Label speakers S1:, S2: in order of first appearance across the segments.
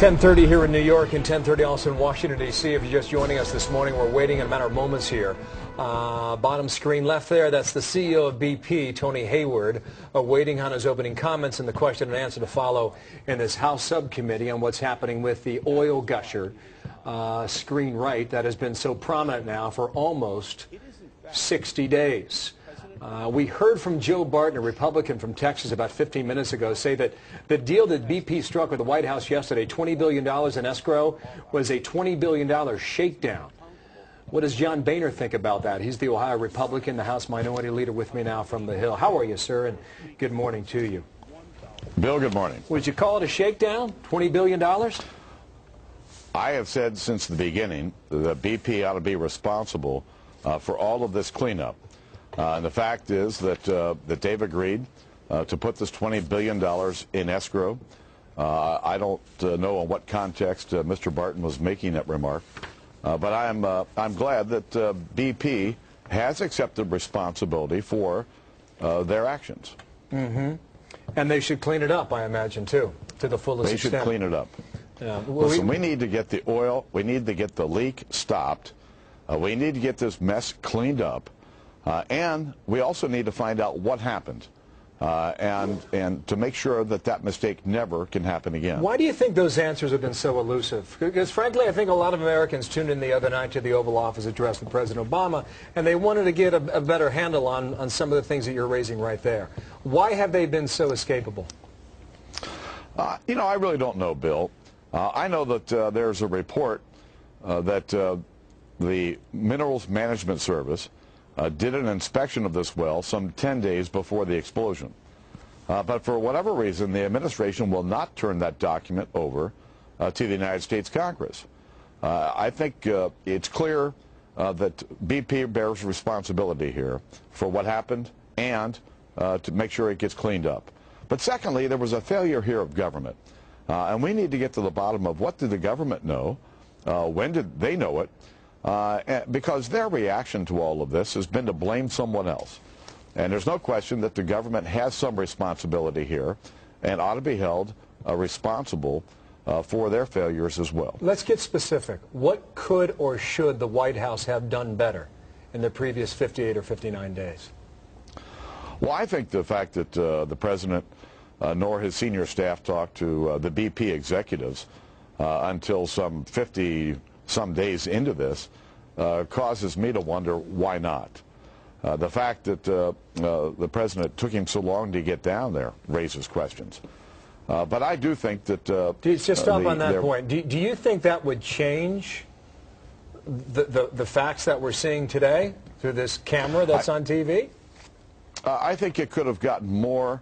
S1: 10:30 here in New York and 10:30 also in Washington, D.C. If you're just joining us this morning, we're waiting in a matter of moments here. Bottom screen left there, that's the CEO of BP, Tony Hayward, waiting on his opening comments and the question and answer to follow in this House subcommittee on what's happening with the oil gusher. Screen right, that has been so prominent now for almost 60 days. We heard from Joe Barton, a Republican from Texas, about 15 minutes ago, say that the deal that BP struck with the White House yesterday, $20 billion in escrow, was a $20 billion shakedown. What does John Boehner think about that? He's the Ohio Republican, the House Minority Leader with me now from the Hill. How are you, sir? And good morning to you.
S2: Bill, good morning.
S1: Would you call it a shakedown, $20 billion?
S2: I have said since the beginning that BP ought to be responsible for all of this cleanup. And the fact is that they've agreed to put this $20 billion in escrow. I don't know in what context Mr. Barton was making that remark, but I'm glad that BP has accepted responsibility for their actions.
S1: Mm-hmm. And they should clean it up, I imagine, too, to the fullest extent.
S2: They should clean it up.
S1: Yeah.
S2: Listen, we need to get the oil, we need to get the leak stopped, we need to get this mess cleaned up. And we also need to find out what happened and to make sure that that mistake never can happen again.
S1: Why do you think those answers have been so elusive? Because, frankly, I think a lot of Americans tuned in the other night to the Oval Office address with President Obama, and they wanted to get a better handle on some of the things that you're raising right there. Why have they been so escapable?
S2: You know, I really don't know, Bill. I know that there's a report that the Minerals Management Service did an inspection of this well some 10 days before the explosion. But for whatever reason, the administration will not turn that document over to the United States Congress. I think it's clear that BP bears responsibility here for what happened and to make sure it gets cleaned up. But secondly, there was a failure here of government. And we need to get to the bottom of what did the government know, when did they know it, because their reaction to all of this has been to blame someone else. And there's no question that the government has some responsibility here and ought to be held responsible for their failures as well. Let's
S1: get specific. What could or should the White House have done better in the previous 58 or 59 days?
S2: Well, I think the fact that the President nor his senior staff talked to the BP executives until some 50-some days into this causes me to wonder why not. The fact that the President took him so long to get down there raises questions. But I do think that...
S1: just stop on that point. Do you think that would change the facts that we're seeing today through this camera that's on TV?
S2: I think it could have gotten more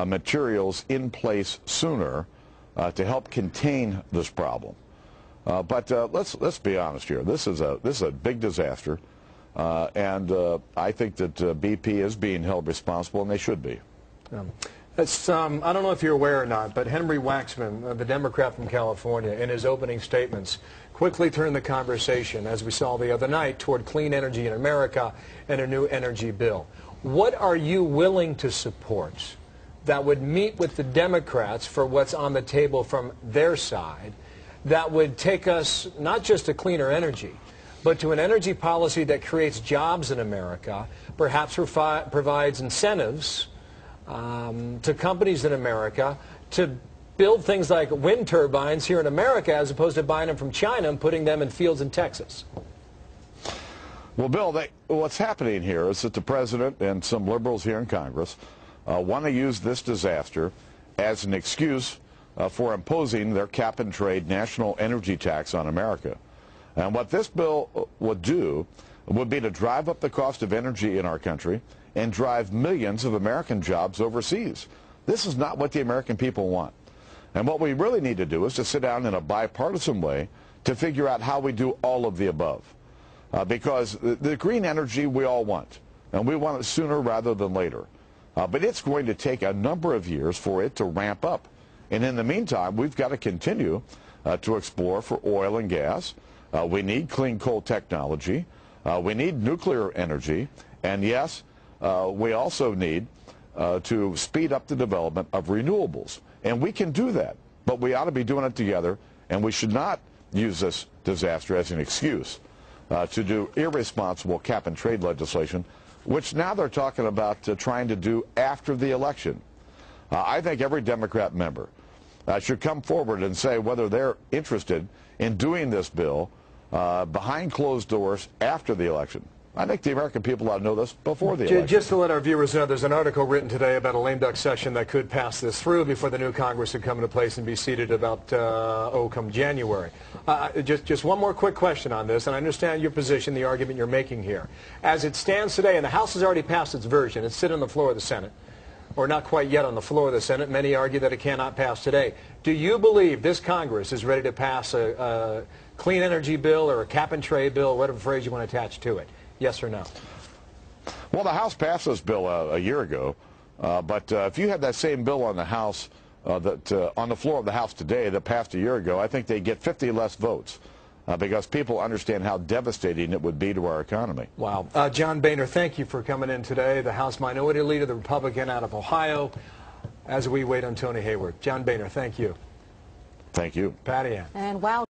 S2: materials in place sooner to help contain this problem. But let's be honest here. This is a big disaster, and I think that BP is being held responsible, and they should be.
S1: I don't know if you're aware or not, but Henry Waxman, the Democrat from California, in his opening statements, quickly turned the conversation, as we saw the other night, toward clean energy in America and a new energy bill. What are you willing to support that would meet with the Democrats for what's on the table from their side, that would take us not just to cleaner energy, but to an energy policy that creates jobs in America, perhaps provides incentives to companies in America to build things like wind turbines here in America as opposed to buying them from China and putting them in fields in Texas?
S2: Well, Bill, what's happening here is that the President and some liberals here in Congress want to use this disaster as an excuse for imposing their cap-and-trade national energy tax on America. And what this bill would do would be to drive up the cost of energy in our country and drive millions of American jobs overseas. This is not what the American people want. And what we really need to do is to sit down in a bipartisan way to figure out how we do all of the above. Because the green energy we all want, and we want it sooner rather than later. But it's going to take a number of years for it to ramp up. And in the meantime, we've got to continue to explore for oil and gas. We need clean coal technology. We need nuclear energy. And yes, we also need to speed up the development of renewables. And we can do that. But we ought to be doing it together And we should not use this disaster as an excuse to do irresponsible cap-and-trade legislation, which now they're talking about trying to do after the election. I think every Democrat member should come forward and say whether they're interested in doing this bill behind closed doors after the election. I think the American people ought to know this before the election.
S1: Just to let our viewers know, there's an article written today about a lame duck session that could pass this through before the new Congress would come into place and be seated about, come January. Just one more quick question on this, and I understand your position, the argument you're making here. As it stands today, and the House has already passed its version, it's sitting on the floor of the Senate, or not quite yet on the floor of the Senate. Many argue that it cannot pass today. Do you believe this Congress is ready to pass a clean energy bill or a cap-and-trade bill, whatever phrase you want to attach to it? Yes or no?
S2: Well, the House passed this bill a year ago, but if you had that same bill on the House, on the floor of the House today that passed a year ago, I think they'd get 50 less votes because people understand how devastating it would be to our economy.
S1: Wow. John Boehner, thank you for coming in today, the House Minority Leader, the Republican out of Ohio, as we wait on Tony Hayward. John Boehner, thank you.
S2: Thank you.
S1: Patty Ann.
S3: And wow.